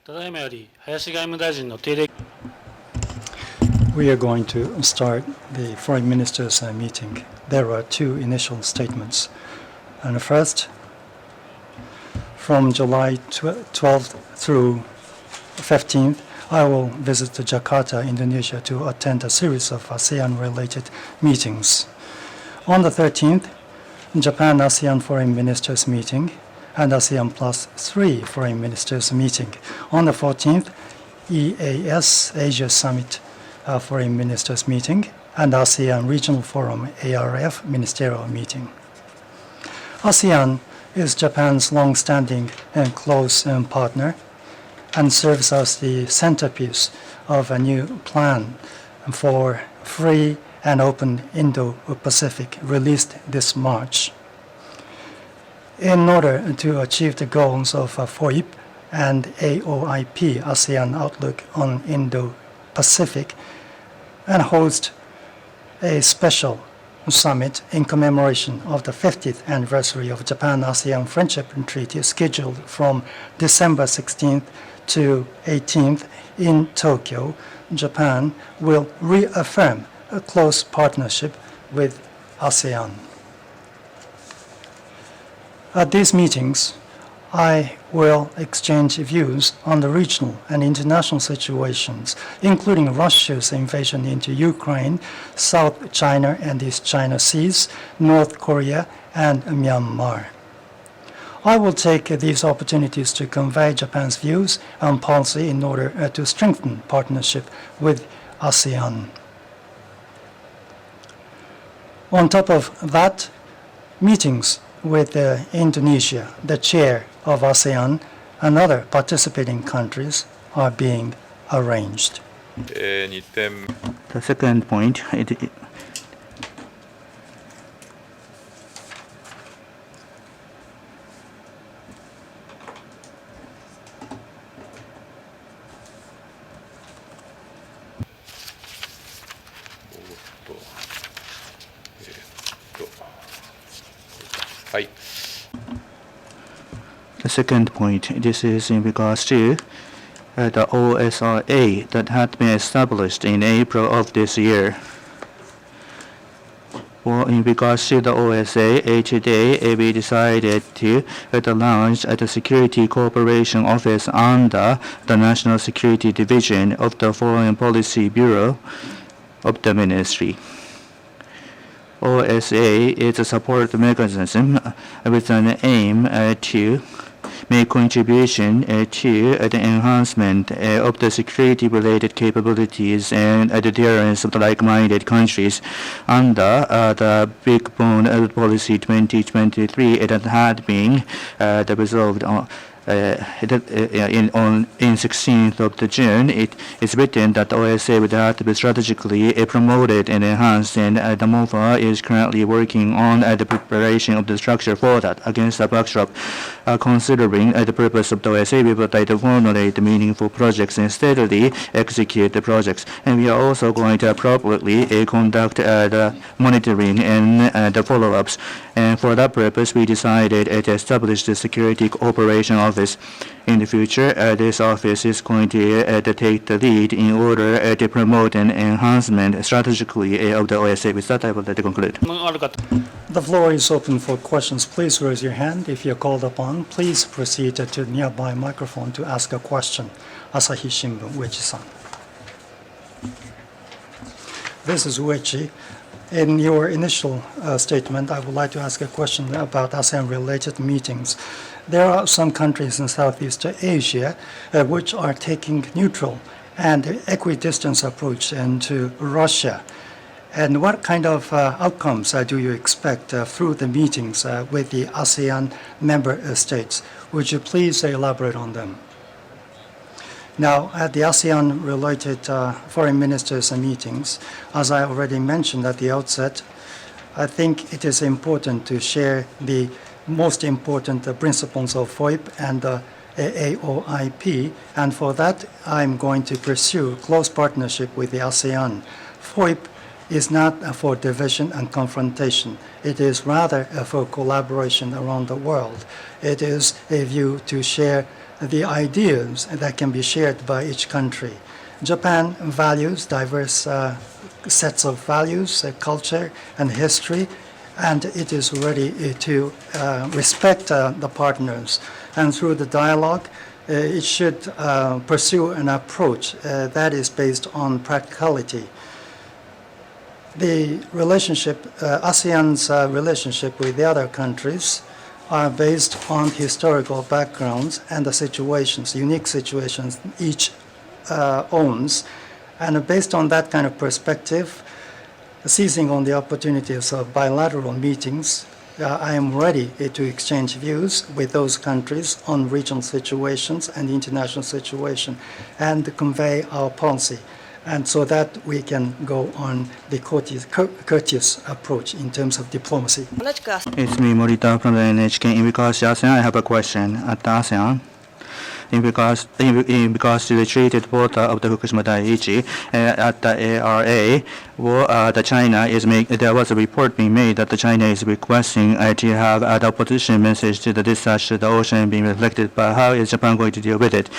ただいまより林外務大臣の定例 We are going to start the foreign ministers' meeting. There are two initial statements. And first, from July 12th through 15th, I will visit Jakarta, Indonesia, to attend a series of ASEAN-related meetings. On the 13th, Japan-ASEAN Foreign Ministers meeting and ASEAN Plus 3 Foreign Ministers meeting. On the 14th, EAS Asia Summit Foreign Ministers meeting and ASEAN Regional Forum ARF Ministerial meeting. ASEAN is Japan's long-standing and close partner and serves as the centerpiece of a new plan for free and open Indo-Pacific released this March. In order to achieve the goals of FOIP and AOIP, ASEAN Outlook on Indo-Pacific, and host a special summit in commemoration of the 50th anniversary of Japan-ASEAN Friendship Treaty scheduled from December 16th to 18th in Tokyo. Japan will reaffirm a close partnership with ASEAN. At these meetings, I will exchange views on the regional and international situations, including Russia's invasion into Ukraine, South China and East China Seas, North Korea, and Myanmar. I will take these opportunities to convey Japan's views and policy in order to strengthen partnership with ASEAN. On top of that, meetings with Indonesia, the chair of ASEAN, and other participating countries are being arranged. The second point, this is in regards to the OSRA that had been established in April of this year. Well, in regards to the OSA, today we decided to launch the Security Cooperation Office under the National Security Division of the Foreign Policy Bureau of the Ministry. OSA is a support mechanism with an aim to make contribution to the enhancement of the security-related capabilities and the deterrence of the like-minded countries under the Big Bone Policy 2023 that had been resolved on in 16th of June. It is written that the OSA would have to be strategically promoted and enhanced, and the MOFA is currently working on the preparation of the structure for that. Against the backdrop, considering the purpose of the OSA, we would like to formulate meaningful projects and steadily execute the projects. And we are also going to appropriately conduct the monitoring and the follow-ups. And for that purpose, we decided to establish the Security Cooperation Office. In the future, this office is going to take the lead in order to promote an enhancement strategically of the OSA. With that, I would like to conclude. The floor is open for questions. Please raise your hand. If you're called upon, please proceed to the nearby microphone to ask a question. Asahi Shimbun, Uechi-san. This is Uechi. In your initial statement, I would like to ask a question about ASEAN-related meetings. There are some countries in Southeast Asia which are taking neutral and equidistant approach into Russia. And what kind of outcomes do you expect through the meetings with the ASEAN member states? Would you please elaborate on them? Now, at the ASEAN-related foreign ministers' meetings, as I already mentioned at the outset, I think it is important to share the most important principles of FOIP and AOIP, and for that, I'm going to pursue close partnership with the ASEAN. FOIP is not for division and confrontation. It is rather for collaboration around the world. It is a view to share the ideas that can be shared by each country. Japan values diverse sets of values, culture, and history, and it is ready to respect the partners. And through the dialogue, it should pursue an approach that is based on practicality. The relationship, ASEAN's relationship with the other countries are based on historical backgrounds and the situations, unique situations each owns. And based on that kind of perspective, seizing on the opportunities of bilateral meetings, I am ready to exchange views with those countries on regional situations and international situation and convey our policy. And so that we can go on the courteous approach in terms of diplomacy. It's me, Morita from the NHK. In regards to ASEAN, I have a question. At ASEAN, in regards to the treated water of the Fukushima Daiichi at the ARA, there was a report being made that China is requesting to have the opposition message to the discharge to the ocean being reflected. But how is Japan going to deal with it?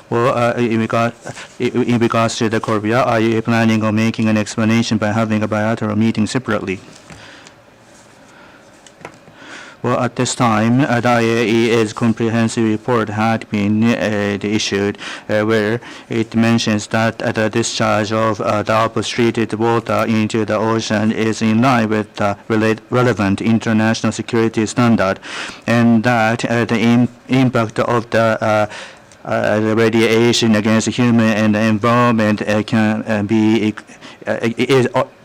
Well, in regards to the Korea, are you planning on making an explanation by having a bilateral meeting separately? Well, at this time, the IAEA's comprehensive report had been issued, where it mentions that the discharge of the output treated water into the ocean is in line with the relevant international security standard, and that the impact of the radiation against human and the environment can be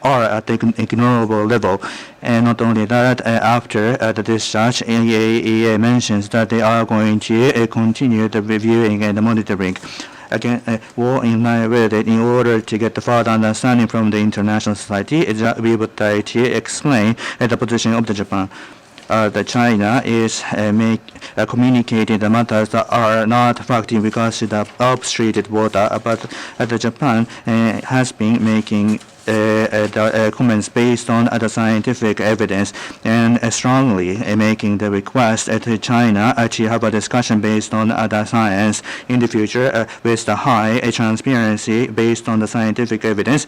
are at an ignorable level. And not only that, after the discharge, IAEA mentions that they are going to continue the reviewing and the monitoring. Again, in line with it, in order to get the further understanding from the international society, we would like to explain the position of the Japan. The China is communicating the matters that are not fact in regards to the upstreated water, but the Japan has been making the comments based on the scientific evidence and strongly making the request to China to have a discussion based on the science in the future with the high transparency based on the scientific evidence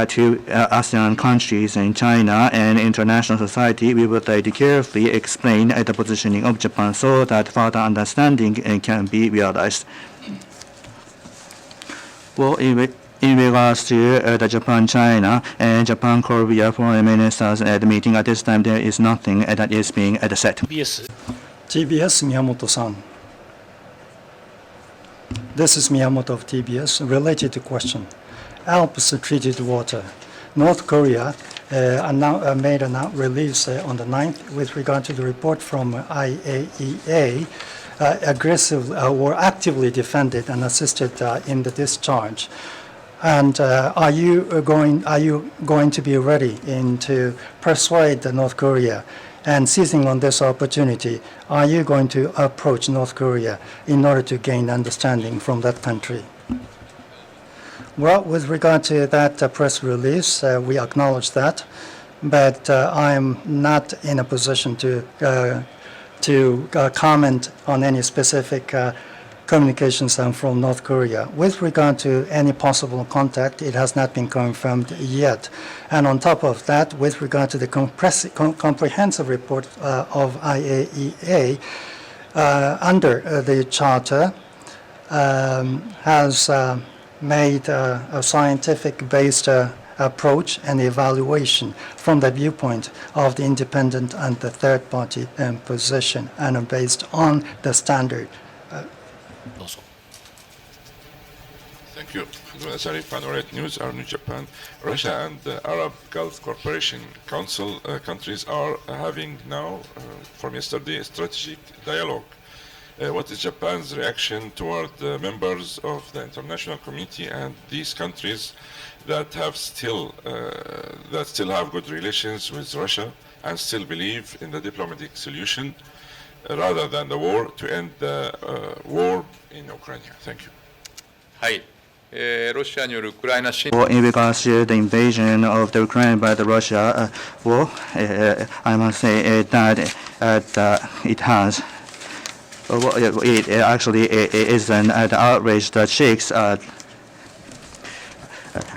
to ASEAN countries and China and international society. We would like to carefully explain the positioning of Japan so that further understanding can be realized. Well, in regards to the Japan-China and Japan-Korea foreign ministers at the meeting, at this time there is nothing that is being set. TBS TBS Miyamoto-san. This is Miyamoto of TBS. Related to question. Alps treated water. North Korea made a release on the 9th with regard to the report from IAEA. Aggressively or actively defended and assisted in the discharge. And are you going to be ready to persuade North Korea? And seizing on this opportunity, are you going to approach North Korea in order to gain understanding from that country? Well, with regard to that press release, we acknowledge that, but I am not in a position to comment on any specific communications from North Korea. With regard to any possible contact, it has not been confirmed yet. And on top of that, with regard to the comprehensive report of IAEA, under the Charter, has made a scientific-based approach and evaluation from the viewpoint of the independent and the third-party position and based on the standard. どうぞ。 Thank you. Panoramic News, New Japan, Russia and the Arab Gulf Cooperation Council countries are having now, from yesterday, a strategic dialogue. What is Japan's reaction toward the members of the international committee and these countries that still have good relations with Russia and still believe in the diplomatic solution rather than the war to end the war in Ukraine? Thank you. はい、ロシアによるウクライナ侵 Well, in regards to the invasion of the Ukraine by the Russia, I must say that it has it actually is an outrage that shakes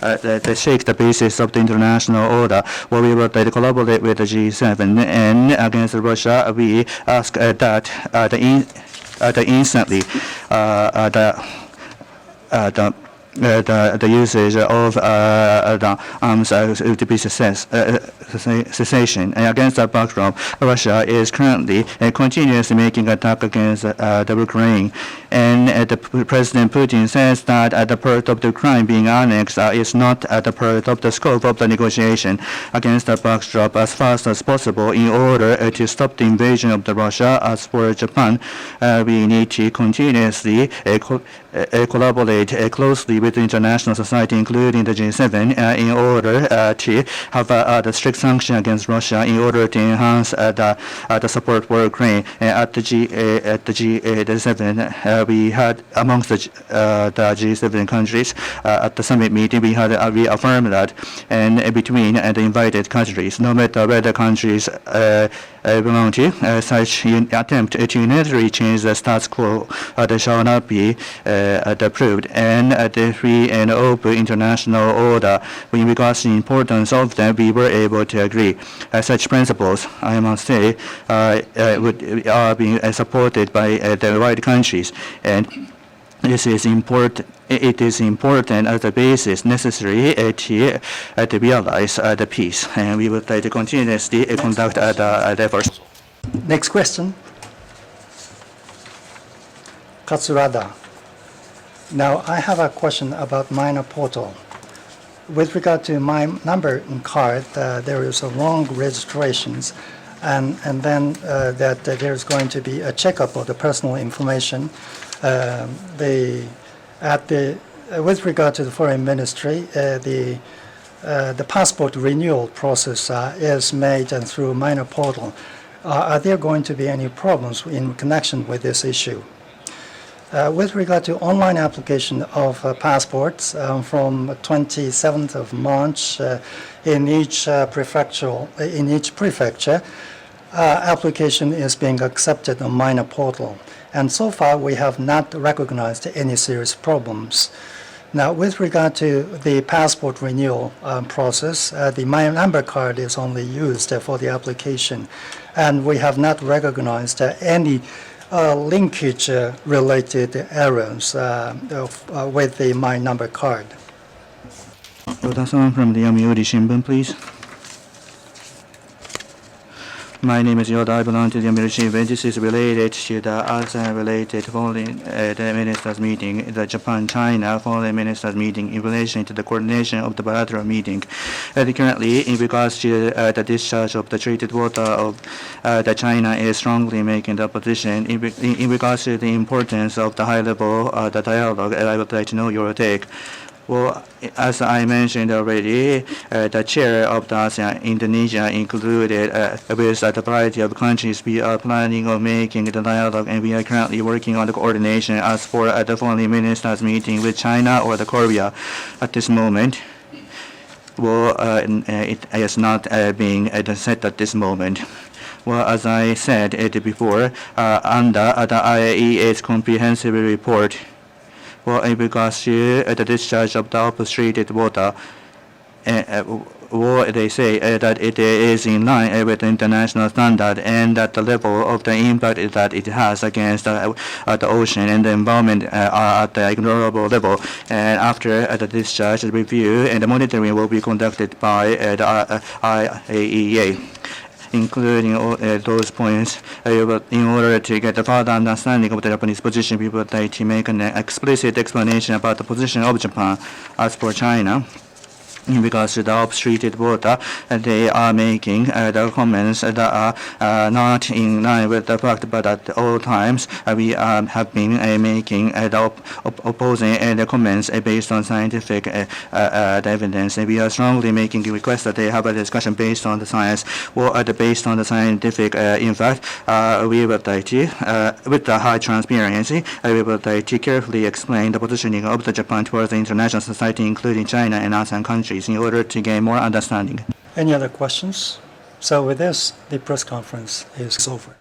that shake the basis of the international order. Well, we will collaborate with the G7, and against Russia, we ask that instantly the usage of the arms to be cessation. And against that backdrop, Russia is currently continuously making attack against the Ukraine. And President Putin says that the part of the Ukraine being annexed is not the part of the scope of the negotiation. Against that backdrop, as fast as possible, in order to stop the invasion of the Russia, as for Japan, we need to continuously collaborate closely with the international society, including the G7, in order to have the strict sanction against Russia, in order to enhance the support for Ukraine. At the G7, we had amongst the G7 countries at the summit meeting, we affirmed that, and between the invited countries, no matter where the countries belong to, such an attempt to unilaterally change the status quo shall not be approved, and the free and open international order, in regards to the importance of them, we were able to agree. Such principles, I must say, are being supported by the right countries, and this is important. It is important as the basis necessary to realize the peace, and we would like to continuously conduct the efforts. Next question. Katsurada. Now, I have a question about minor portal. With regard to my number card, there is a long registrations, and then that there's going to be a checkup of the personal information. With regard to the foreign ministry, the passport renewal process is made through minor portal. Are there going to be any problems in connection with this issue? With regard to online application of passports from 27th of March in each prefecture, application is being accepted on minor portal. And so far, we have not recognized any serious problems. Now, with regard to the passport renewal process, the My Number card is only used for the application, and we have not recognized any linkage-related errors with the My Number card. Oda-san from the Yomiuri Shimbun, please. My name is Yoda. I belong to the Yomiuri Shimbun. This is related to the ASEAN-related foreign ministers meeting, the Japan-China foreign ministers meeting, in relation to the coordination of the bilateral meeting. Currently, in regards to the discharge of the treated water of China is strongly making the position. In regards to the importance of the high-level the dialogue, I would like to know your take. Well, as I mentioned already, the chair of the ASEAN, Indonesia included, with a variety of countries, we are planning on making the dialogue, and we are currently working on the coordination as for the foreign ministers meeting with China or the Korea at this moment. Well, it is not being set at this moment. Well, as I said before, under the IAEA's comprehensive report, well, in regards to the discharge of the upstreated water, well, they say that it is in line with the international standard, and that the level of the impact that it has against the ocean and the environment are at the ignorable level. And after the discharge review and the monitoring will be conducted by the IAEA. Including all those points, in order to get a further understanding of the Japanese position, we would like to make an explicit explanation about the position of Japan. As for China, in regards to the upstreated water, they are making the comments that are not in line with the fact, but at all times we have been making the opposing the comments based on scientific evidence. And we are strongly making a request that they have a discussion based on the science, or based on the scientific. In fact, we would like to, with the high transparency, we would like to carefully explain the positioning of the Japan towards the international society, including China and ASEAN countries, in order to gain more understanding. Any other questions? So with this, the press conference is over.